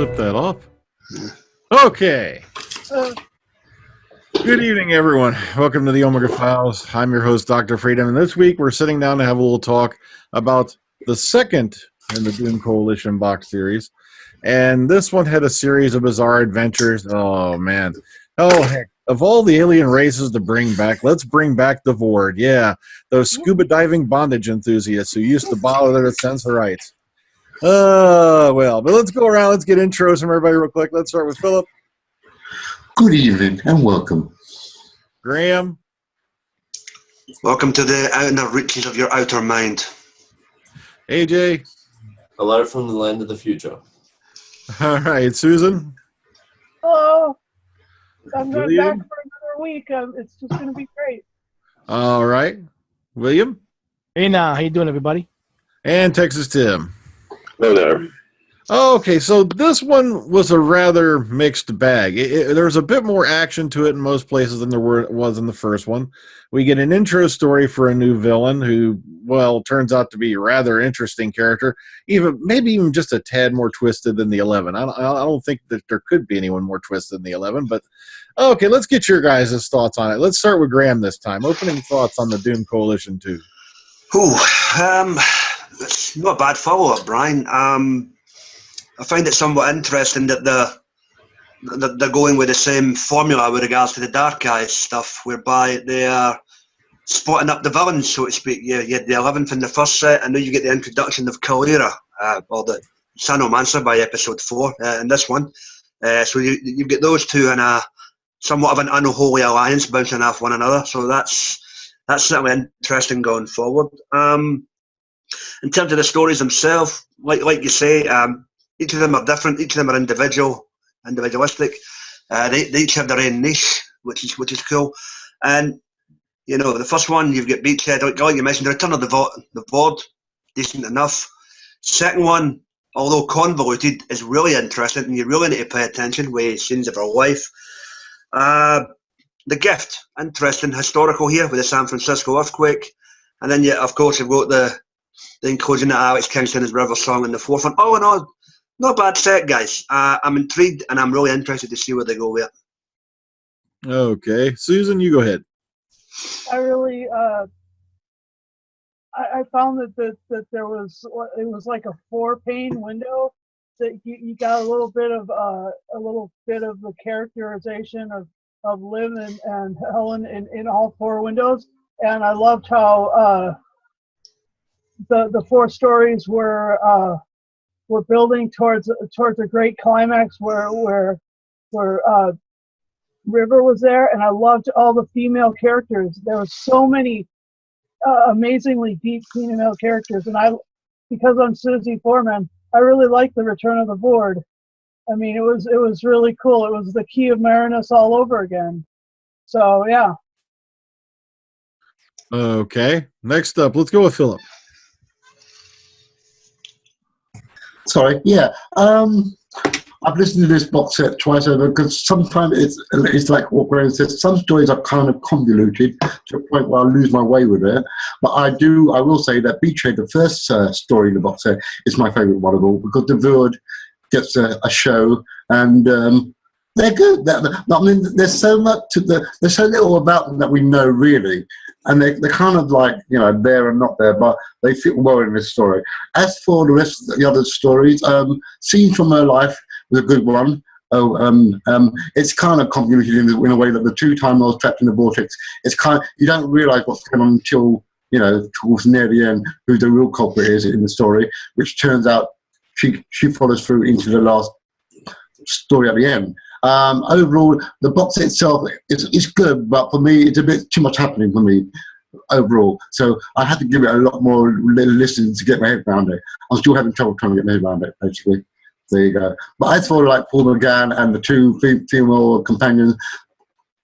flip that off. Okay. Good evening, everyone. Welcome to the Omega Files. I'm your host, Dr. Freedom, and this week we're sitting down to have a little talk about the second in the Doom Coalition box series. And this one had a series of bizarre adventures. Oh, man. Oh, heck. Of all the alien races to bring back, let's bring back the Vord. Yeah, those scuba diving bondage enthusiasts who used to bother their sense of rights. Well, but let's go around. Let's get intros from everybody real quick. Let's start with Philip. Good evening and welcome. Graham. Welcome to the inner reaches of your outer mind. AJ. A letter from the land of the future. All right, Susan. Hello. I'm going William? back for another week. It's just going to be great. All right. William. Hey now, how you doing, everybody? And Texas Tim. Hello there. Okay, so this one was a rather mixed bag. There's a bit more action to it in most places than there was in the first one. We get an intro story for a new villain who, well, turns out to be a rather interesting character, maybe even just a tad more twisted than the 11. I don't think that there could be anyone more twisted than the 11, but okay, let's get your guys' thoughts on it. Let's start with Graham this time. Opening thoughts on the Doom Coalition 2. It's not a bad follow-up, Brian. I find it somewhat interesting that they're going with the same formula with regards to the Dark Eyes stuff, whereby they are spotting up the villains, so to speak. You had the 11th in the first set, and now you get the introduction of Kalira, or the Sanomancer by episode 4 in this one. So you get those two in a somewhat of an unholy alliance bouncing off one another. So that's certainly interesting going forward. In terms of the stories themselves, like you say, each of them are different. Each of them are individualistic. They each have their own niche, which is cool. And you know, the first one you've got Beachhead, like you mentioned, the Return of the Vord, decent enough. Second one, although convoluted, is really interesting, and you really need to pay attention with scenes of her life. The Gift, interesting, historical here with the San Francisco earthquake, and then of course you've got the inclusion of Alex Kingston as River Song in the fourth one. All in all, not a bad set, guys. I'm intrigued, and I'm really interested to see where they go with it. Okay. Susan, you go ahead. I really, I found that there was, it was like a 4-pane window that you got a little bit of the characterization of Liv and Helen in all 4 windows, and I loved how the 4 stories were building towards a great climax where River was there, and I loved all the female characters. There were so many amazingly deep female characters, and because I'm Susie Foreman, I really liked the Return of the Vord. I mean, it was really cool. It was the Key of Marinus all over again. So yeah. Okay. Next up, let's go with Philip. Sorry, yeah. I've listened to this box set twice over because sometimes it's like what Graham says. Some stories are kind of convoluted to a point where I lose my way with it. But I will say that Betrayed, the first story in the box set, is my favourite one of all because the Vord gets a show and they're good. I mean, there's so much there's so little about them that we know really. And they're kind of like, you know, there and not there, but they fit well in this story. As for the rest of the other stories, Scenes from Her Life was a good one. It's kind of convoluted in a way that the 2 Time Lords trapped in the vortex, it's kind of, you don't realise what's going on until, you know, towards near the end, who the real culprit is in the story, which turns out she follows through into the last story at the end. Overall, the box itself is good, but for me, it's a bit too much happening for me overall. So I had to give it a lot more listening to get my head around it. I'm still having trouble trying to get my head around it, basically. There you go. But as for like Paul McGann and the 2 female companions,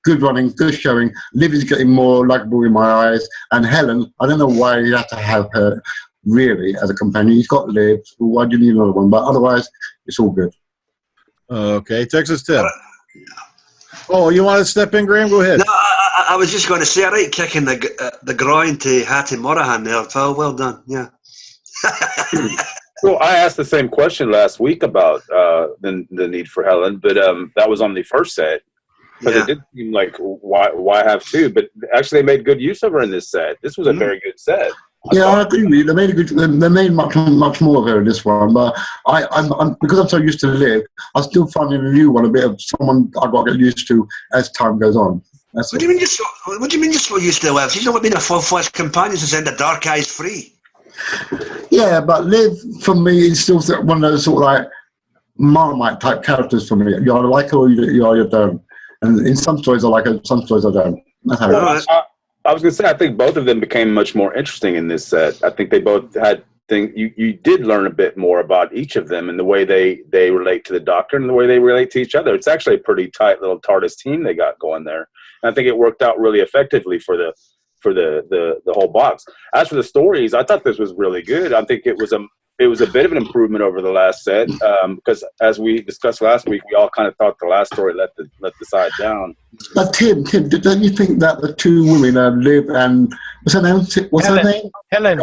good running, good showing. Liv is getting more likable in my eyes. And Helen, I don't know why you have to have her really as a companion. He's got Liv. Why do you need another one? But otherwise, it's all good. Okay, Texas Tim. Oh, you want to step in, Graham? Go ahead. No, I was just going to say, right, kicking the groin to Hattie Morahan there, Phil. Well done, yeah. Well, I asked the same question last week about the need for Helen, but that was on the first set. Because it did seem like, why have two? But actually, they made good use of her in this set. This was a very good set. I agree with you. They made a good. They made much more of her in this one. But I'm because I'm so used to Liv, I still find in the new one a bit of someone I got to get used to as time goes on. What do you mean you're so used to Liv? She's not been a full-fledged companion since the Dark Eyes 3. Yeah, but Liv for me is still one of those sort of like Marmite type characters for me. You either like her or you don't. And in some stories I like her, some stories I don't. That's how it is. I was going to say, I think both of them became much more interesting in this set. I think they both had things. You did learn a bit more about each of them and the way they relate to the Doctor and the way they relate to each other. It's actually a pretty tight little TARDIS team they got going there. And I think it worked out really effectively for the whole box. As for the stories, I thought this was really good. I think it was a bit of an improvement over the last set because, as we discussed last week, we all kind of thought the last story let the side down. But Tim, don't you think that the two women, Liv and what's her name? Helen.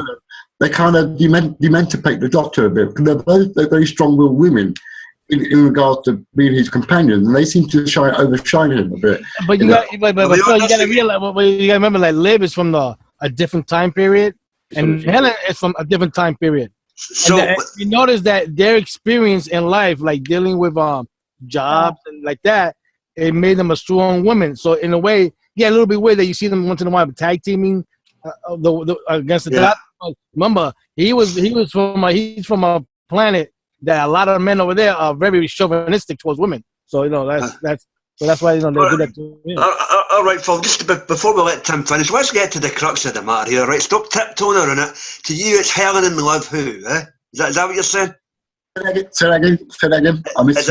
They kind of dementicate the Doctor a bit because they're very strong-willed women in regards to being his companions, and they seem to overshine him a bit. But you got to realize, you got to remember, like Liv is from a different time period, and Helen is from a different time period. So you notice that their experience in life, like dealing with jobs and like that, it made them a strong woman. So in a way, a little bit weird that you see them once in a while tag teaming against the Doctor. Remember, he's from a planet that a lot of men over there are very chauvinistic towards women. So that's why they do that to him. All right, Phil. Just before we let Tim finish, let's get to the crux of the matter here. Right, stop tiptoeing around it. To you, it's Helen and Liv who? Eh? Is that what you're saying? Say that again. Is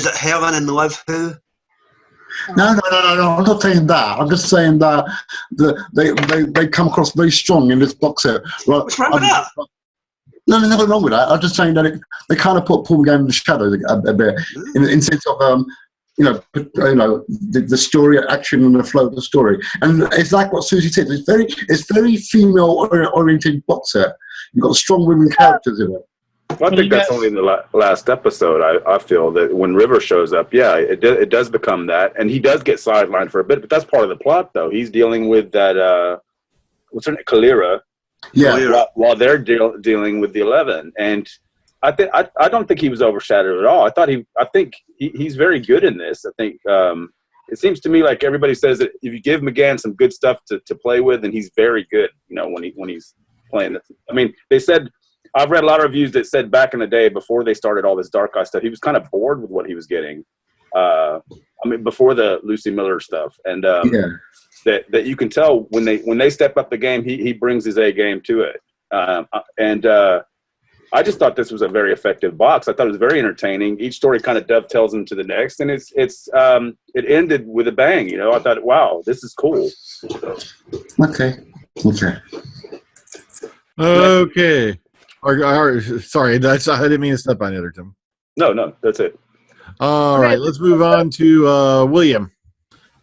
it Helen and Liv who? No. I'm not saying that. I'm just saying that they come across very strong in this box set. Right? What's wrong with that? No, there's nothing wrong with that. I'm just saying that they kind of put Paul McGann in the shadows a bit, in sense of the story, action, and the flow of the story. And it's like what Susie said. It's very female oriented box set. You've got strong women characters in it. Well, I think that's only in the last episode. I feel that when River shows up, it does become that, and he does get sidelined for a bit. But that's part of the plot, though. He's dealing with that. What's her name? Kalira. Yeah. While they're dealing with the 11, and I don't think he was overshadowed at all. I think he's very good in this. I think it seems to me like everybody says that if you give McGann some good stuff to play with, and he's very good. When he's playing this. I mean, they said I've read a lot of reviews that said back in the day before they started all this Dark Eye stuff, he was kind of bored with what he was getting. Before the Lucy Miller stuff, and that you can tell when they step up the game, he brings his A game to it. I just thought this was a very effective box. I thought it was very entertaining. Each story kind of dovetails into the next, and it ended with a bang. I thought, wow, this is cool. Okay. Sorry, I didn't mean to step on you there, Tim. No, that's it. All right, let's move on to William.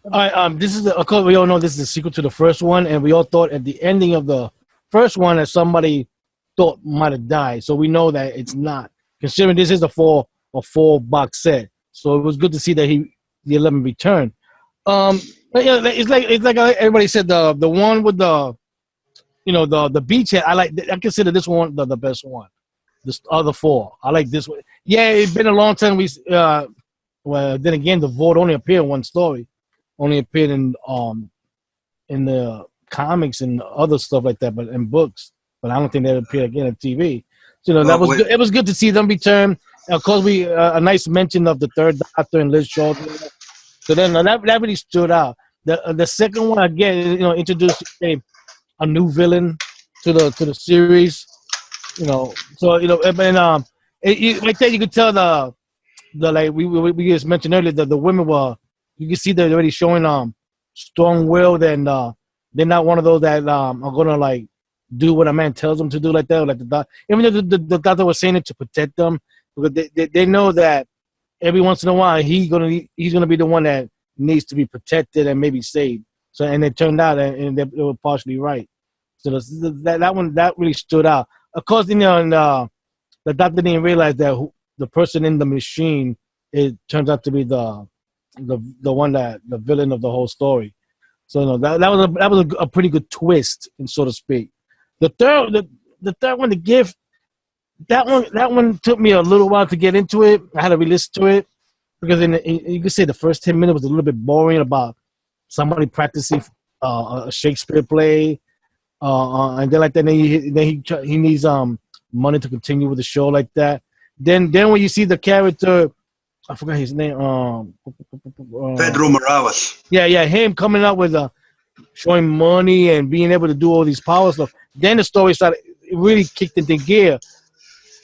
All right, this is of course we all know this is the sequel to the first one, and we all thought at the ending of the first one that somebody thought might have died. So we know that it's not, considering this is a full box set. So it was good to see that the 11 returned. But it's like everybody said, the one with the beachhead. I consider this one the best one. The other four, I like this one. Yeah, it's been a long time. Then again, the Void only appeared in one story, only appeared in the comics and other stuff like that, but in books. But I don't think they'll appear again on TV. So that was good. It was good to see them return. Of course, a nice mention of the third Doctor and Liz Shaw. So then that really stood out. The second one again, introduced a new villain to the series. Right there you could tell the like we just mentioned earlier that the women were, you can see they're already showing strong-willed, and they're not one of those that are gonna like do what a man tells them to do like that. Like the doctor, even though the doctor was saying it to protect them, because they know that every once in a while he's gonna be the one that needs to be protected and maybe saved. So and it turned out and they were partially right. So that one really stood out. Of course, in the doctor didn't realize that the person in the machine, it turns out to be the one that the villain of the whole story. So no, that was a pretty good twist, so to speak. The third one, the gift, that one took me a little while to get into it. I had to re-listen to it because you could say the first 10 minutes was a little bit boring about somebody practicing a Shakespeare play, and then like that, then he needs money to continue with the show like that. Then when you see the character, I forgot his name. Pedro Morales. Yeah, him coming up with showing money and being able to do all these power stuff. Then the story started. It really kicked into gear.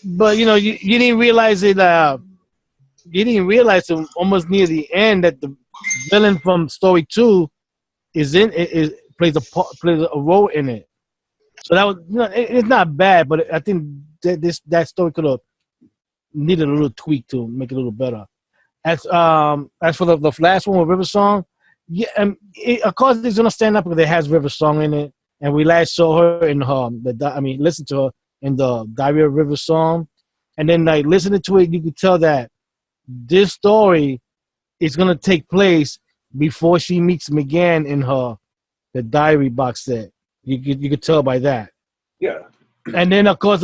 But you didn't realize it. You didn't realize it almost near the end that the villain from story 2 plays a role in it. So that was it's not bad, but I think that story could have needed a little tweak to make it a little better. As for the last one with River Song, yeah, of course it's gonna stand up because it has River Song in it, and we last saw her in listened to her in the Diary of River Song, and then like listening to it, you could tell that this story is gonna take place before she meets McGann in the Diary box set. You could tell by that. Yeah. And then of course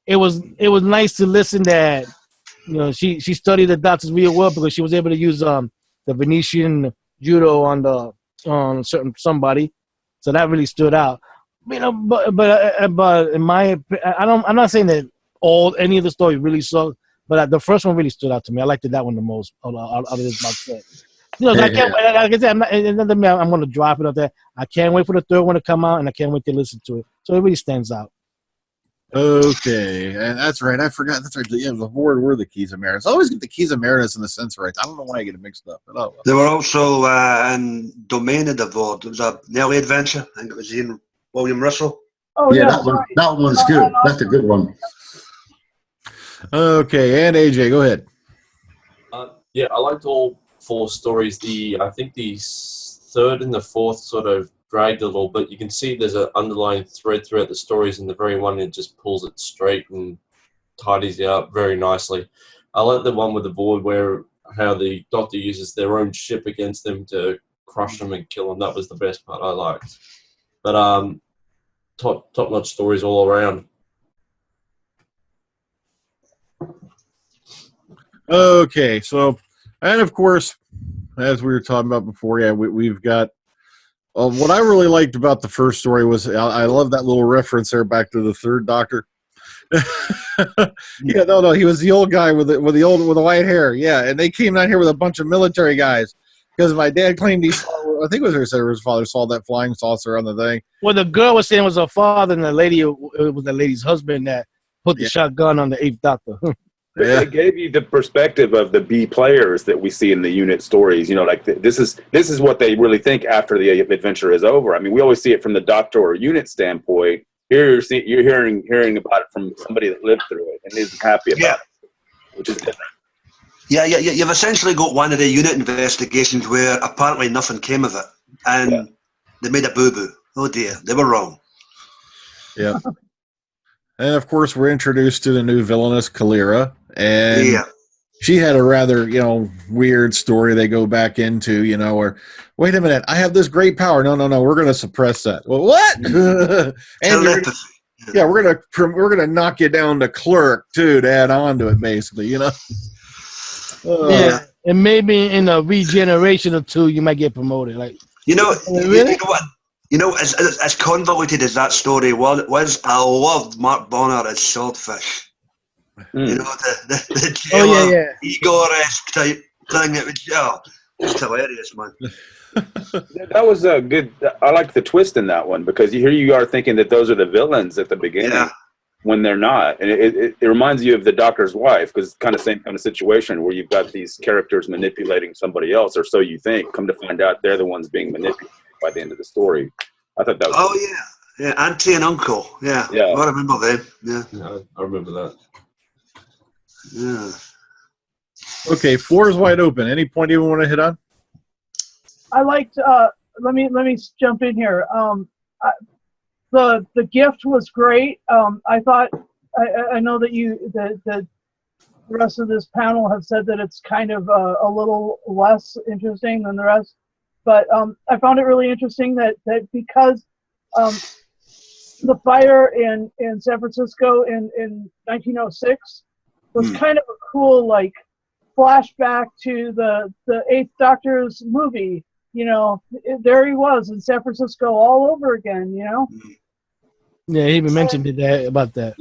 it was nice to listen that she studied the doctors real well because she was able to use the Venetian judo on somebody, so that really stood out. But in my I'm not saying that any of the story really sucked, but the first one really stood out to me. I liked that one the most out of this box set. I can't. Like I said, I'm going to drop it up there. I can't wait for the third one to come out, and I can't wait to listen to it. So it really stands out. Okay, and that's right. I forgot. That's right. Yeah, the board were the Keys of Marinus. I always get the Keys of Marinus and the Sensorites. I don't know why I get it mixed up. But They were also in Domain of the Void. It was a Nelly adventure. I think it was Ian William Russell. Oh Yeah, yeah, that one's good. That's a good one. Okay, and AJ, go ahead. Yeah, I liked all 4 stories. I think the third and the fourth sort of dragged a little bit. You can see there's an underlying thread throughout the stories, and the very one it just pulls it straight and tidies it up very nicely. I like the one with the Void where how the Doctor uses their own ship against them to crush them and kill them. That was the best part I liked. But top-notch stories all around. Okay, so, and of course, as we were talking about before, yeah, we've got what I really liked about the first story was I love that little reference there back to the third Doctor. Yeah, no, he was the old guy with the white hair. Yeah, and they came down here with a bunch of military guys because my dad claimed he saw. I think it was his father saw that flying saucer on the thing. Well, the girl was saying it was her father, and it was the lady's husband that put the shotgun on the 8th Doctor. Yeah. It gave you the perspective of the B players that we see in the unit stories. Like this is what they really think after the adventure is over. I mean, we always see it from the Doctor or unit standpoint. Here you're hearing about it from somebody that lived through it and isn't happy about it, which is different. Yeah. You've essentially got one of the unit investigations where apparently nothing came of it, and they made a boo-boo. Oh dear, they were wrong. Yeah. And of course, we're introduced to the new villainess, Kalira, and she had a rather, weird story they go back into, or wait a minute, I have this great power. No, we're going to suppress that. Well, what? And we're gonna knock you down to clerk too to add on to it, basically, Yeah, and maybe in a regeneration or 2, you might get promoted. Like, really? You know what? As convoluted as that story was, I loved Mark Bonner as Swordfish. The jailer, Igor-esque type thing. It's hilarious, man. That was a good. I like the twist in that one because here you are thinking that those are the villains at the beginning when they're not, and it reminds you of the Doctor's wife because it's kind of same kind of situation where you've got these characters manipulating somebody else, or so you think. Come to find out, they're the ones being manipulated by the end of the story. I thought that was. Oh yeah, auntie and uncle. Yeah. I remember them. Yeah, I remember that. Yeah. Okay, floor is wide open. Any point you want to hit on? I liked. Let me jump in here. The gift was great. I thought I know that that the rest of this panel have said that it's kind of a little less interesting than the rest, but I found it really interesting that because the fire in San Francisco in 1906 was kind of a cool like flashback to the Eighth Doctor's movie. There he was in San Francisco all over again. Yeah, he even mentioned it about that.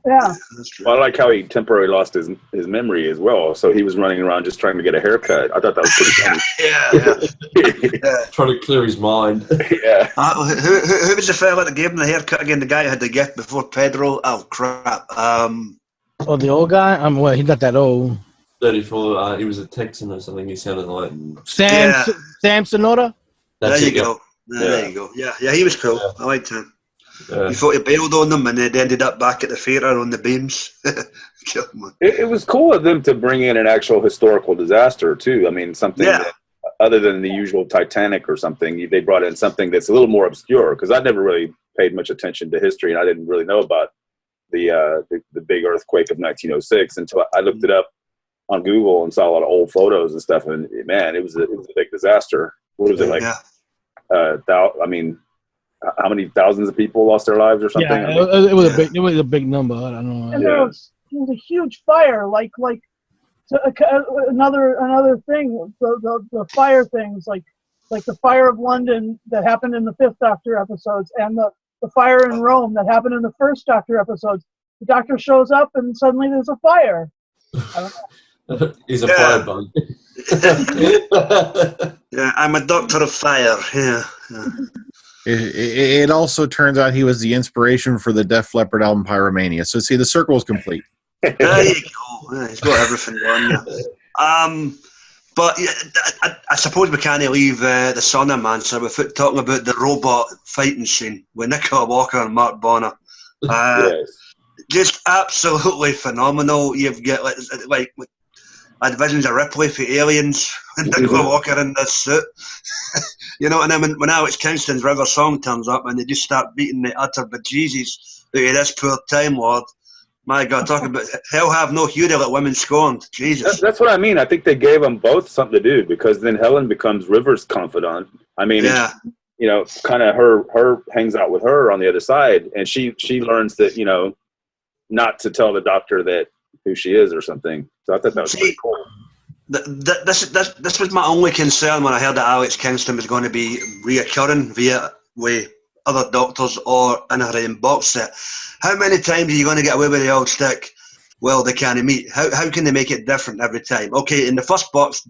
Yeah. That's true. Well, I like how he temporarily lost his memory as well. So he was running around just trying to get a haircut. I thought that was pretty funny. Yeah. Trying to clear his mind. Yeah. Who was the fella that gave him the haircut again? The guy who had the gift before Pedro? Oh, crap. Oh, the old guy? Well, he's not that old. 34. He was a Texan or something. He sounded like Sam Sonora? There you go. There you go. Yeah, he was cool. Yeah. I liked him. Yeah. He thought he bailed on them, and they ended up back at the theatre on the beams. It was cool of them to bring in an actual historical disaster, too. I mean, something that, other than the usual Titanic or something, they brought in something that's a little more obscure, because I never really paid much attention to history, and I didn't really know about the big earthquake of 1906 until I looked it up on Google and saw a lot of old photos and stuff, and man, it was a big disaster. What was it like? I mean, how many thousands of people lost their lives or something? Yeah, it was a big number. I don't know. And there was a huge fire, another thing. The fire things, like the fire of London that happened in the Fifth Doctor episodes, and the fire in Rome that happened in the First Doctor episodes. The Doctor shows up, and suddenly there's a fire. I don't know. He's a firebug. Yeah, I'm a doctor of fire. Yeah. It also turns out he was the inspiration for the Def Leppard album Pyromania. So see, the circle is complete. There you go. Yeah, he's got everything on. But yeah, I suppose we can't leave the Sauna Man, so without talking about the robot fighting scene with Nicola Walker and Mark Bonner. Yes. Just absolutely phenomenal. You've got like Visions of Ripley for Aliens and Nicola Walker in this suit. And then when Alex Kingston's River Song turns up and they just start beating the utter bejesus out of this poor Time Lord. My God, talk about hell have no hue to let women scorned. Jesus. That's what I mean. I think they gave them both something to do, because then Helen becomes River's confidant. I mean, kind of her hangs out with her on the other side, and she learns that, not to tell the Doctor that who she is or something. So I thought that was pretty cool. This was my only concern when I heard that Alex Kingston was going to be reoccurring with other Doctors or in her own box set. How many times are you going to get away with the old stick? Well, they can't meet. How can they make it different every time? Okay, in the first box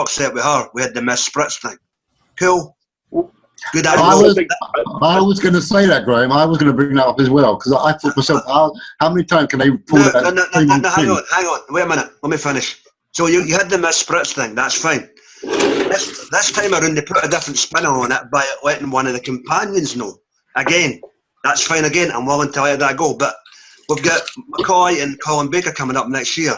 set with her, we had the Miss Spritz thing. Cool. Good idea. I was going to say that, Graham. I was going to bring that up as well, because I thought myself, how many times can they pull that? No, hang on. Wait a minute. Let me finish. So you had the Miss Spritz thing. That's fine. This time around, they put a different spin on it by letting one of the companions know. Again, that's fine. Again, I'm willing to let that go. But we've got McCoy and Colin Baker coming up next year.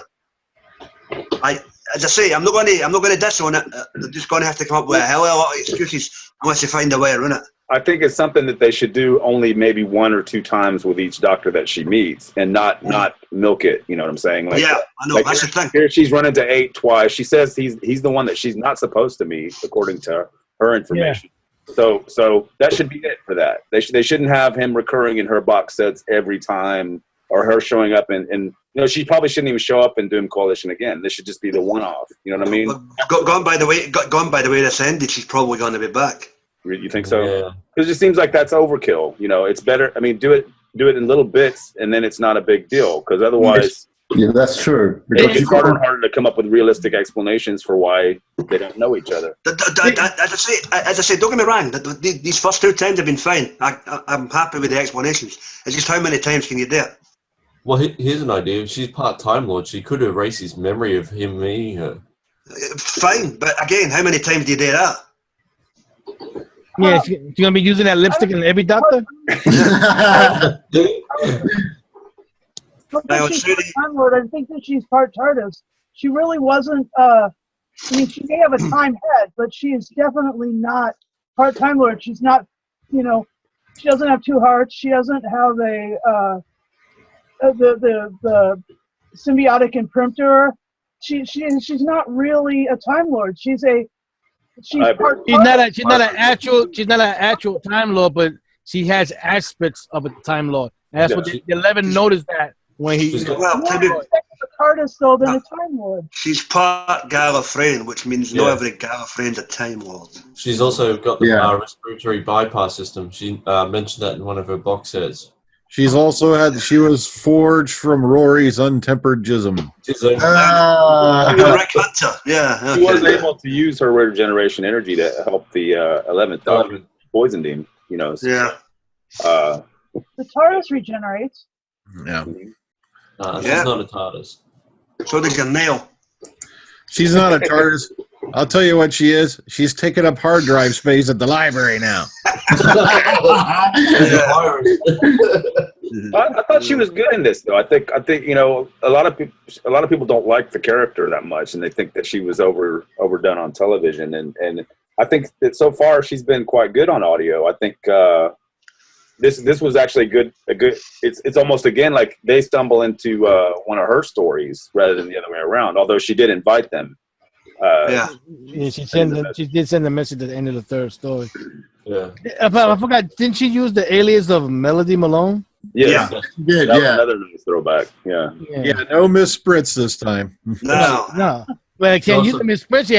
As I say, I'm not going to diss on it. They're just going to have to come up with a hell of a lot of excuses unless they find a way around it. I think it's something that they should do only maybe 1 or 2 times with each Doctor that she meets, and not milk it. You know what I'm saying? I know. That's the thing. Here she's run into 8 twice. She says he's the one that she's not supposed to meet, according to her information. Yeah. So that should be it for that. They shouldn't have him recurring in her box sets every time, or her showing up and she probably shouldn't even show up in Doom Coalition again. This should just be the one-off. You know what I mean? Gone by the way this ended, she's probably going to be back. You think so? Because it seems like that's overkill. It's better. I mean, do it in little bits, and then it's not a big deal. Because otherwise, yeah, that's true. It's harder and harder to come up with realistic explanations for why they don't know each other. As I say, don't get me wrong. These first 2 times have been fine. I'm happy with the explanations. It's just how many times can you do it? Well, here's an idea. If she's part Time Lord, she could erase his memory of him meeting her. Fine, but again, how many times do you do that? Yeah, she's going to be using that lipstick in every Doctor? I think that she's part TARDIS. She really wasn't, she may have a time head, but she is definitely not part Time Lord. She's not, she doesn't have 2 hearts. She doesn't have the symbiotic imprinter. She's not really a Time Lord. She's part. She's not an actual Time Lord, but she has aspects of a Time Lord. And that's what the 11 noticed that when he. Well, to be, The TARDIS though than a Time Lord. she's part Gallifreyan, which means not every Gallifreyan's a Time Lord. She's also got the respiratory bypass system. She mentioned that in one of her box sets. She was forged from Rory's untempered jism. Rick Hunter, yeah. She was able to use her regeneration energy to help the 11th Doctor poison him. You know. Yeah. The TARDIS regenerates. Yeah. She's not a TARDIS. So does your nail. She's not a TARDIS. I'll tell you what she is. She's taking up hard drive space at the library now. I thought she was good in this, though. I think you know, a lot of people don't like the character that much, and they think that she was overdone on television. And I think that so far she's been quite good on audio. I think this was actually good. It's almost again like they stumble into one of her stories rather than the other way around. Although she did invite them. She did send a message at the end of the third story. Yeah. I forgot. Didn't she use the alias of Melody Malone? Yeah. Another nice throwback. Yeah. No Miss Spritz this time. No. Well, I can't use the Miss Spritz.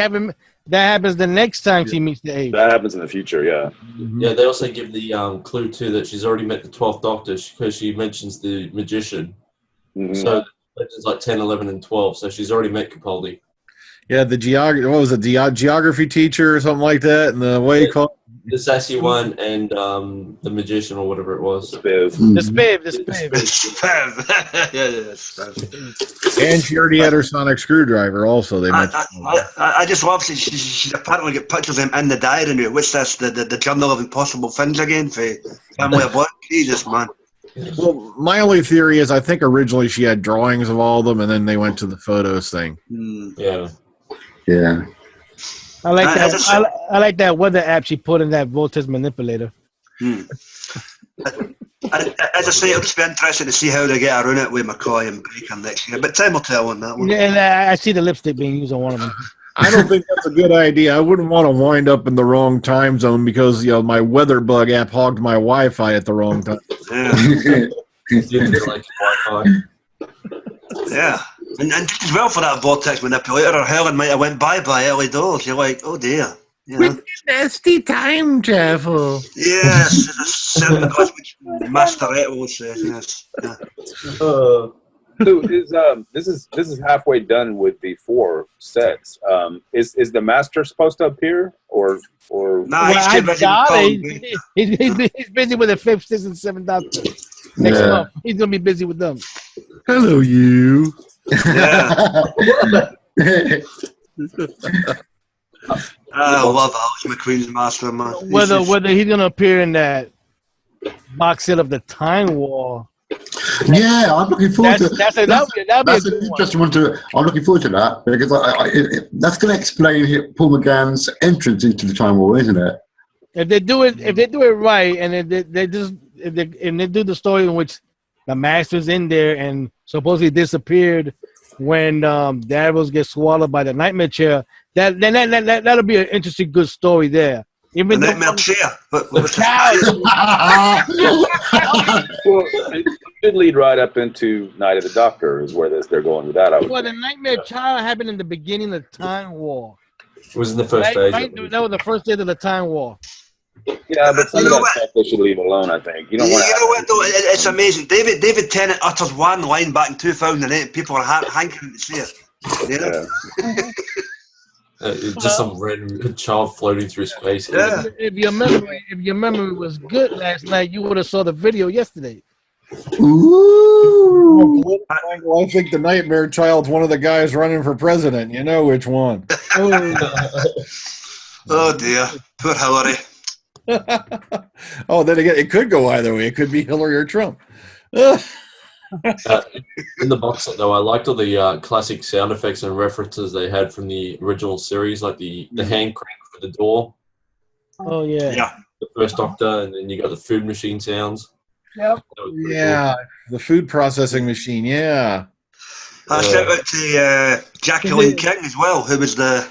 That happens the next time she meets the age. That happens in the future. Yeah. Yeah. They also give the clue too that she's already met the 12th Doctor because she mentions the magician. Mm-hmm. So it's like 10, 11, and 12. So she's already met Capaldi. Yeah, the geography teacher or something like that, and the way you call the sassy one and the magician or whatever it was. The Spiv. And she already had her sonic screwdriver. Also, they mentioned. I just love she's apparently got pictures of him in the diary now. What's this? The Journal of Impossible Things again for Family of One. Jesus, man. Well, my only theory is I think originally she had drawings of all of them, and then they went to the photos thing. Yeah. Yeah. I like that. I like that weather app she put in that voltage manipulator. As I say, it'll just be interesting to see how they get around it with McCoy and Baker next year. But time will tell on that one. Yeah, and I see the lipstick being used on one of them. I don't think that's a good idea. I wouldn't want to wind up in the wrong time zone because my weather bug app hogged my Wi-Fi at the wrong time. Yeah. And just as well for that vortex manipulator, or Helen might have went by early doors. You're like, oh dear. With nasty time travel. Yes, which Master Ed will say. Yes. Yeah. So this is halfway done with the 4 sets. Is the Master supposed to appear or? Nah, he's busy with the 5th, 6th, and 7th Doctor. Next month, he's gonna be busy with them. Hello, you. Yeah. I love Alex McQueen's Master, man. Whether he's gonna appear in that box set of the Time War. Yeah, I'm looking forward to that's an interesting one. I'm looking forward to that because that's going to explain Paul McGann's entrance into the Time War, isn't it? If they do it right, and they do the story in which the Master's in there and supposedly disappeared when Davros gets swallowed by the nightmare chair, that'll be an interesting, good story there. Even the nightmare chair. Well, it should lead right up into Night of the Doctor is where they're going with that. Well, the nightmare child happened in the beginning of the Time War. It was in the first days. That was the first day of the Time War. Yeah, but some of that stuff they should leave alone, I think. You know what, though? It's amazing. David Tennant utters one line back in 2008 and people are hankering to see it. Yeah. Just some random child floating through space. Yeah. If your memory was good last night, you would have saw the video yesterday. Ooh. I think the Nightmare Child's one of the guys running for president. You know which one. Oh dear, poor Hillary. Oh, then again, it could go either way. It could be Hillary or Trump. In the box set, though, I liked all the classic sound effects and references they had from the original series, like the hand crank for the door. Oh, yeah. Yeah. The first Doctor, and then you got the food machine sounds. Yep. That was pretty Yeah, the food processing machine. Yeah. Shout out to Jacqueline King as well, who was the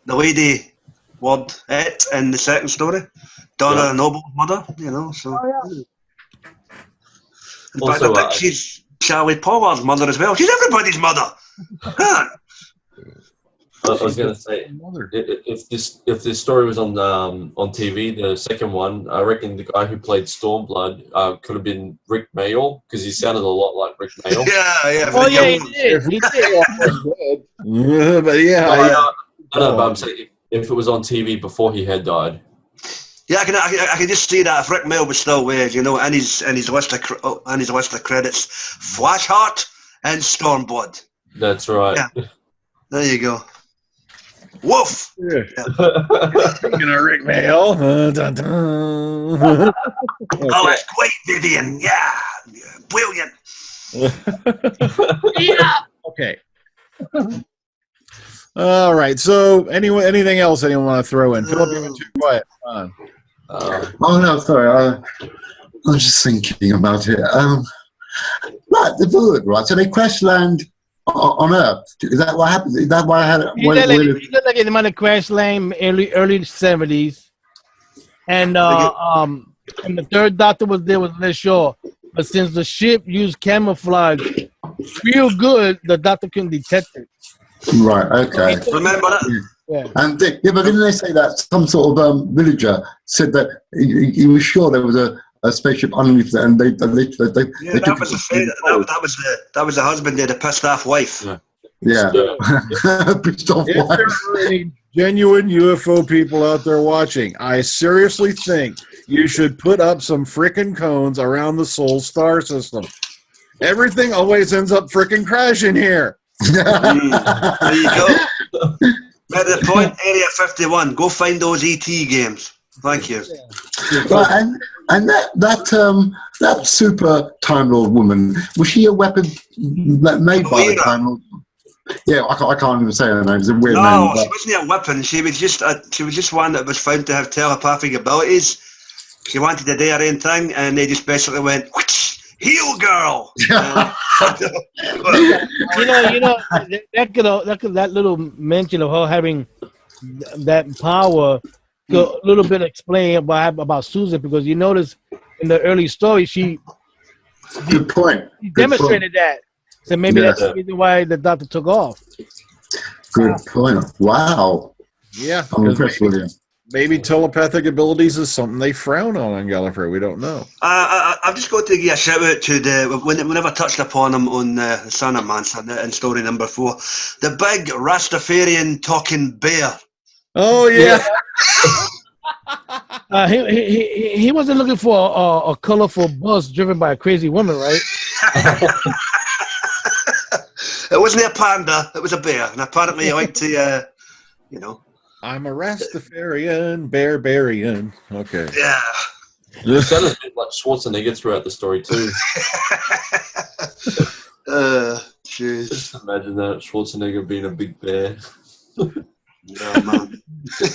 lady ward it in the second story. Donna Noble's mother, you know. So Oh yeah. in fact, Also, I think she's Charlie Pollard's mother as well. She's everybody's mother. Huh. I was going to say, Mother. if this story was on TV, the second one, I reckon the guy who played Stormblood could have been Rick Mayall, because he sounded a lot like Rick Mayall. Yeah. Oh yeah, he did. He did. But yeah, No, but I'm saying if it was on TV before he had died. Yeah, I can just see that if Rick Mayall was still there, you know, and his list of credits, Flashheart and Stormblood. That's right. Yeah. There you go. Woof. Yeah. Speaking of Rick Mayall. Dun, dun. Oh, that's great, Vivian. Yeah, brilliant. Okay. All right. So, anything else anyone want to throw in? Philip, you've been too quiet. Come on. Oh no, sorry. I was just thinking about it. Right, the bird, right? So they crash land on Earth. Is that what happened? Is that why I had it? He looked like it might have crash land early 70s, and the third doctor was there, was less sure. But since the ship used camouflage real good, the doctor couldn't detect it. Right. Okay. Remember that? Yeah. And but didn't they say that some sort of villager said that he was sure there was a spaceship underneath there, and they Yeah, that was the husband there, the pissed off wife. Yeah. Pissed off If wife. there are any genuine UFO people out there watching, I seriously think you should put up some frickin' cones around the Sol star system. Everything always ends up frickin' crashing here. There you go. At the point, Area 51. Go find those ET games. Thank you. Right, and that super Time Lord woman, was she a weapon made by the Time Lord? Yeah, I can't even say her name. It's a weird name. No, she wasn't a weapon. She was just one that was found to have telepathic abilities. She wanted to do her own thing, and they just basically went, "Heal, girl." That little mention of her having that power could a little bit explain about Susan, because you notice in the early story she Good point. demonstrated that. So maybe that's the reason why the doctor took off. Good point. Wow. Yeah. I'm impressed with you. Maybe telepathic abilities is something they frown on Gallifrey. We don't know. I've just got to give a shout out to we never touched upon him on Son of Man in story number 4. The big Rastafarian talking bear. Oh yeah. He wasn't looking for a colorful bus driven by a crazy woman, right? It wasn't a panda. It was a bear, and apparently he liked to, I'm a Rastafarian, bearbarian. Okay. Yeah. It sounded a bit like Schwarzenegger throughout the story too. Jeez. Just imagine that, Schwarzenegger being a big bear. Yeah, man.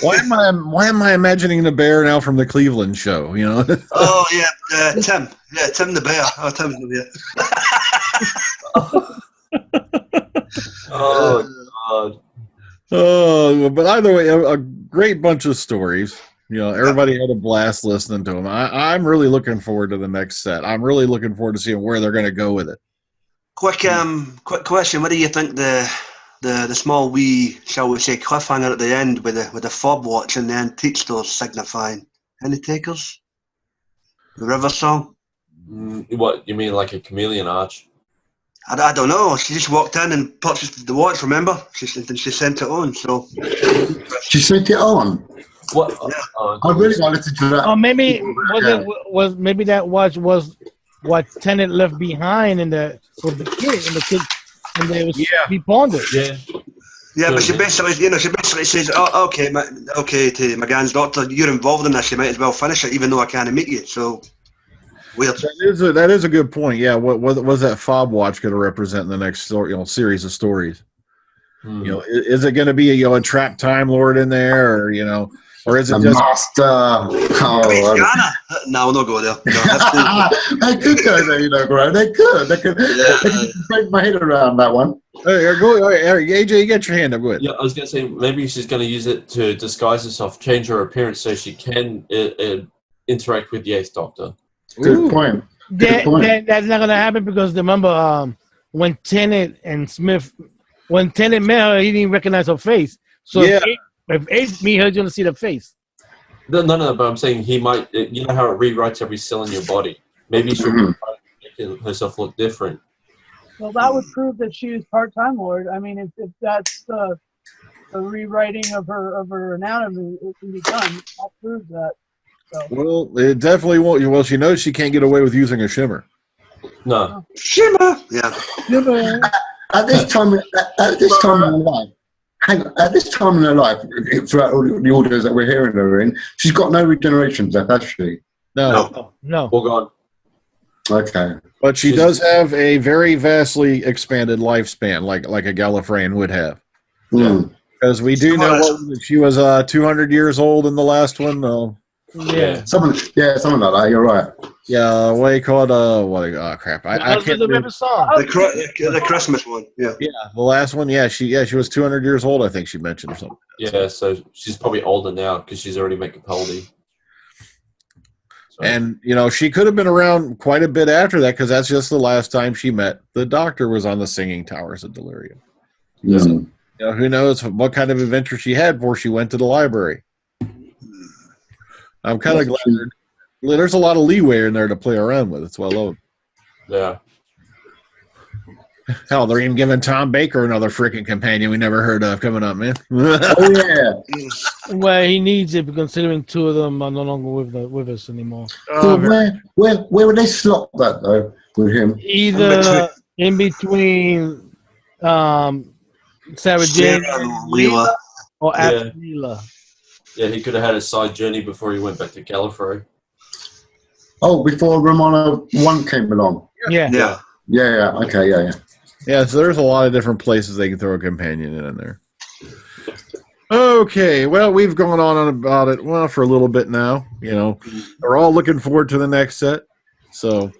Why am I imagining the bear now from the Cleveland show? You know. Oh yeah, Tim. Yeah, Tim the bear. Oh, Tim's the bear. Oh God. Oh, but either way, a great bunch of stories. You know, everybody had a blast listening to them. I'm really looking forward to the next set. I'm really looking forward to seeing where they're going to go with it. Quick question. What do you think the small wee, shall we say, cliffhanger at the end with the fob watch and the antique stores signifying? Any takers? The river song? What you mean, like a chameleon arch? I don't know. She just walked in and purchased the watch. Remember, she sent it on. So She sent it on. What? Yeah. I really want to listen to that. Or maybe maybe that watch was what Tennant left behind in the kid, and they was he pawned it. Yeah. Yeah, but she basically says, "Oh, okay, to McGann's doctor, you're involved in this. You might as well finish it, even though I can't meet you." So weird. That is a good point. Yeah, what was that fob watch going to represent in the next story, series of stories? You know, is it going to be a trapped Time Lord in there, or Or is it The just master. Oh, Ghana. No, we'll not go there. No, they could go there, you know, bro. They could. They could break my head around that one. AJ, get your hand up. Go ahead. Yeah, I was going to say maybe she's going to use it to disguise herself, change her appearance so she can interact with the Eighth Doctor. Good point. That's not going to happen because remember when Tennant and Smith, when Tennant met her, he didn't recognize her face. So if Ace meet her, he's going to see the face. No, but I'm saying he might, you know how it rewrites every cell in your body? Maybe she'll be making herself look different. Well, that would prove that she was part-time Lord. I mean, if that's the rewriting of her anatomy, it can be done. That proves that. So. Well, it definitely won't. Well, she knows she can't get away with using a shimmer. No. Shimmer. Yeah. Shimmer. At this time in her life, at this time in her life, throughout all the orders that we're hearing her in, she's got no regenerations left, has she? No. All gone. Okay. But she does have a very vastly expanded lifespan, like a Gallifreyan would have. Because we do know she was 200 years old in the last one. Yeah. Something like that. You're right. Yeah, what you call it? Crap. I can't remember. The Christmas one. Yeah. Yeah, the last one. Yeah, she was 200 years old. I think she mentioned or something. Yeah, so she's probably older now because she's already making Capaldi. So. And she could have been around quite a bit after that because that's just the last time she met the Doctor was on the Singing Towers of Delirium. Yeah. So, who knows what kind of adventure she had before she went to the library. I'm kind of glad there's a lot of leeway in there to play around with. It's well over. Yeah. Hell, they're even giving Tom Baker another freaking companion we never heard of coming up, man. Oh yeah. Well, he needs it considering two of them are no longer with us anymore. So where would they slot that though with him? Either in between Sarah Jane and Leela or after Leela. Yeah, he could have had a side journey before he went back to Gallifrey. Oh, before Romana 1 came along. Yeah. Okay, yeah. Yeah, so there's a lot of different places they can throw a companion in there. Okay, well, we've gone on about it, for a little bit now. We're all looking forward to the next set. So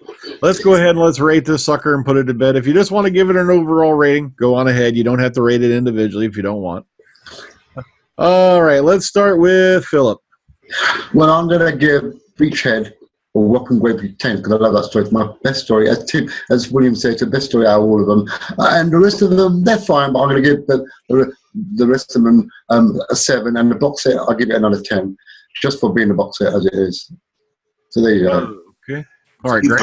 let's go ahead and let's rate this sucker and put it to bed. If you just want to give it an overall rating, go on ahead. You don't have to rate it individually if you don't want. All right, let's start with Philip. Well, I'm going to give Beachhead or Rock and Grapey 10 because I love that story. It's my best story. As William said, it's the best story out of all of them. And the rest of them, they're fine, but I'm going to give the rest of them a 7. And the box set, I'll give it another 10 just for being the box set as it is. So there you go. Okay. All right, great.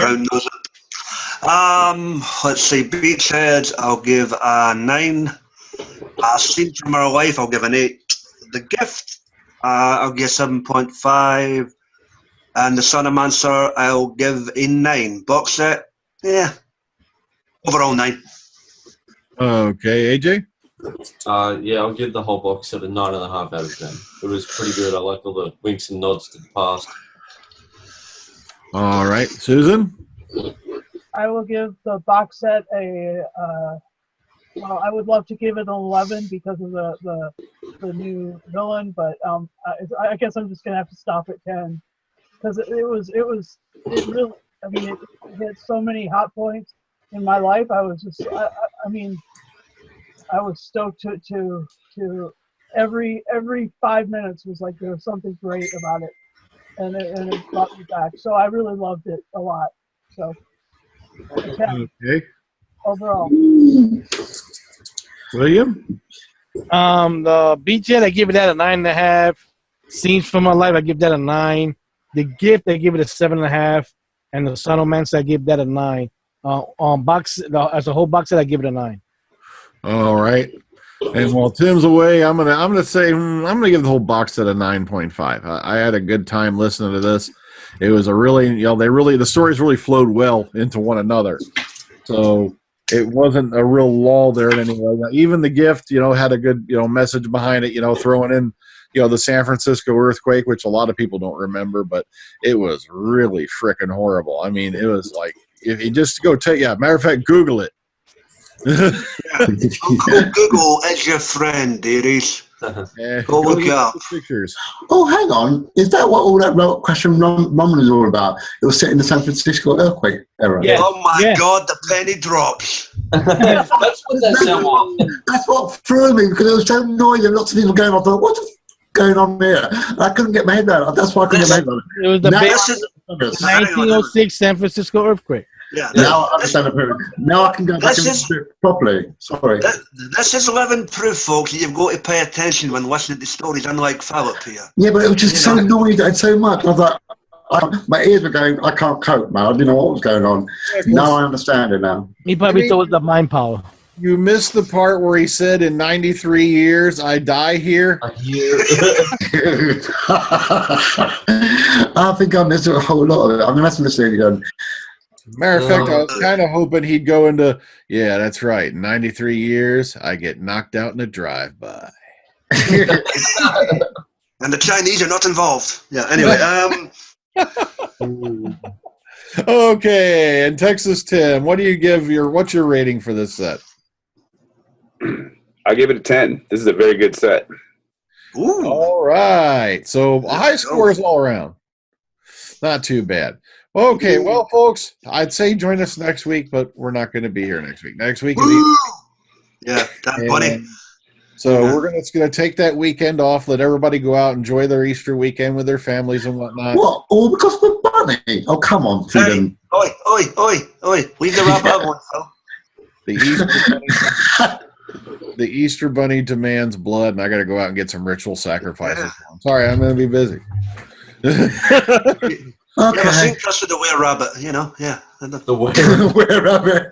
Let's see. Beachhead, I'll give a 9. Scene from Our Life, I'll give an 8. The Gift, I'll give 7.5. And The Sonomancer, I'll give a 9. Box set, overall 9. Okay, AJ? I'll give the whole box set a 9.5 out of 10. It was pretty good. I liked all the winks and nods to the past. All right, Susan? I will give the box set I would love to give it an 11 because of the new villain, but I guess I'm just gonna have to stop at 10 because it really, I mean, it hit so many hot points in my life. I was just, I was stoked to every 5 minutes was like there was something great about it, and it brought me back. So I really loved it a lot. So 10 overall. William? The Beachhead, I give it that a 9.5. Scenes from My Life, I give that a 9. The Gift, I give it a 7.5. And the Sonomancer, I give that a 9. As a whole box set, I give it a 9. All right. And while Tim's away, I'm gonna say I'm gonna give the whole box set a 9.5. I had a good time listening to this. It was a really, the stories really flowed well into one another. So it wasn't a real lull there in any way. Even The Gift, had a good, message behind it, throwing in, the San Francisco earthquake, which a lot of people don't remember, but it was really freaking horrible. I mean, it was like, if you just go matter of fact, Google it. Google is your friend, dearies. Go look it up. Pictures. Oh, hang on. Is that what all that Question Rumble is all about? It was set in the San Francisco earthquake era. Yeah. Oh my Yeah. God, the penny drops. That's what that sound was. That's what threw me because it was so noisy and lots of people going on. I thought, what's going on here? I couldn't get my head around it. That's why I couldn't get my head around it. It was the Now, big This is 1906 San Francisco earthquake. yeah. now I understand the period. Now I can go back This and is- do it properly. Sorry. This is living proof, folks, that you've got to pay attention when listening to stories, unlike Philip here. Yeah, but it was just You so know. noisy and so much. I was like, my ears were going, I can't cope, man. I didn't know what was going on. Now I understand it now. He probably thought it was the mind power. You missed the part where he said, "In 93 years, I die here." I think I missed a whole lot of it. I'm going to have to listen again. Matter of fact, I was kind of hoping he'd go into, yeah, that's right. In 93 years, I get knocked out in a drive-by. And the Chinese are not involved. Yeah, anyway. Okay, and Texas Tim, what do you give what's your rating for this set? I give it a 10. This is a very good set. Ooh. All right, so high Let's go. scores all around. Not too bad. Okay, well, folks, I'd say join us next week, but we're not going to be here next week. Next week is Woo! Yeah, that funny. And so we're gonna take that weekend off, let everybody go out, enjoy their Easter weekend with their families and whatnot. What? All because of the bunny? Oh, come on, Hey, Freedom. oi. Leave the rabbit alone, Phil. The Easter Bunny demands blood, and I got to go out and get some ritual sacrifices. I'm sorry, I'm going to be busy. You ever Okay. seen Trust of the Were Rabbit? You know, yeah. The way. Where am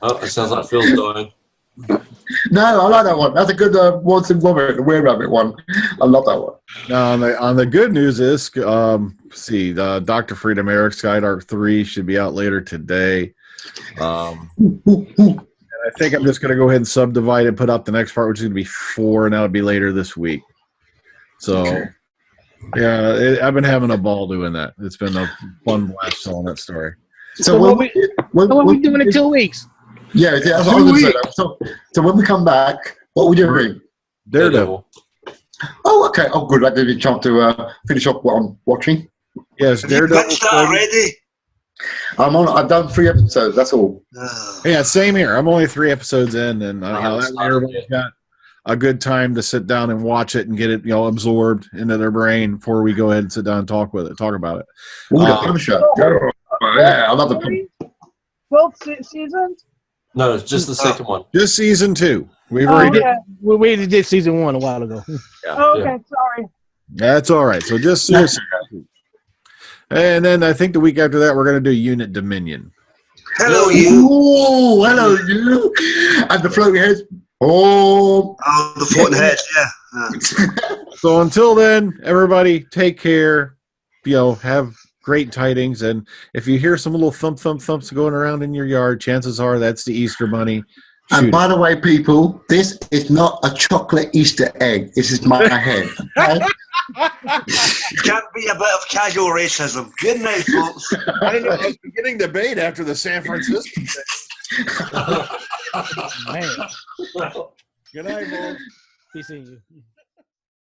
Oh, it sounds like Phil's dying. No, I like that one. That's a good Watson Robert, the Were Rabbit one. I love that one. Now, on the good news is, Dr. Freedom Eric Skydark 3 should be out later today. And I think I'm just going to go ahead and subdivide and put out the next part, which is going to be 4, and that'll be later this week. So, yeah, I've been having a ball doing that. It's been a fun blast telling that story. So what we doing in 2 weeks? Yeah, that's what I was going to say. So when we come back, what are we doing? Daredevil. Oh, okay. Oh, good. That gave me a chance to finish up what I'm watching. Yes, Have you Daredevil. pitched that already? I've done 3 episodes. That's all. Yeah, same here. I'm only 3 episodes in, and that way everybody's yet. got a good time to sit down and watch it and get it, absorbed into their brain before we go ahead and sit down and talk about it. Ooh, the Punisher. Yeah, I love the Punisher. 12 seasons? No, it's just the second one. Just season 2. We've Oh, already okay. We did season 1 a while ago. Oh, okay, sorry. That's all right. So just season 2. And then I think the week after that we're going to do Unit Dominion. Hello, you. Ooh, hello, you. And the floating heads. Oh. Oh, the floating heads, yeah. So until then, everybody take care. Have great tidings, and if you hear some little thumps going around in your yard, chances are that's the Easter Bunny. And by the way, people, this is not a chocolate Easter egg. This is my head. Okay? Can't be a bit of casual racism. Good night, folks. I don't know. I was beginning debate after the San Francisco thing. Man. Good night, folks. Peace in you.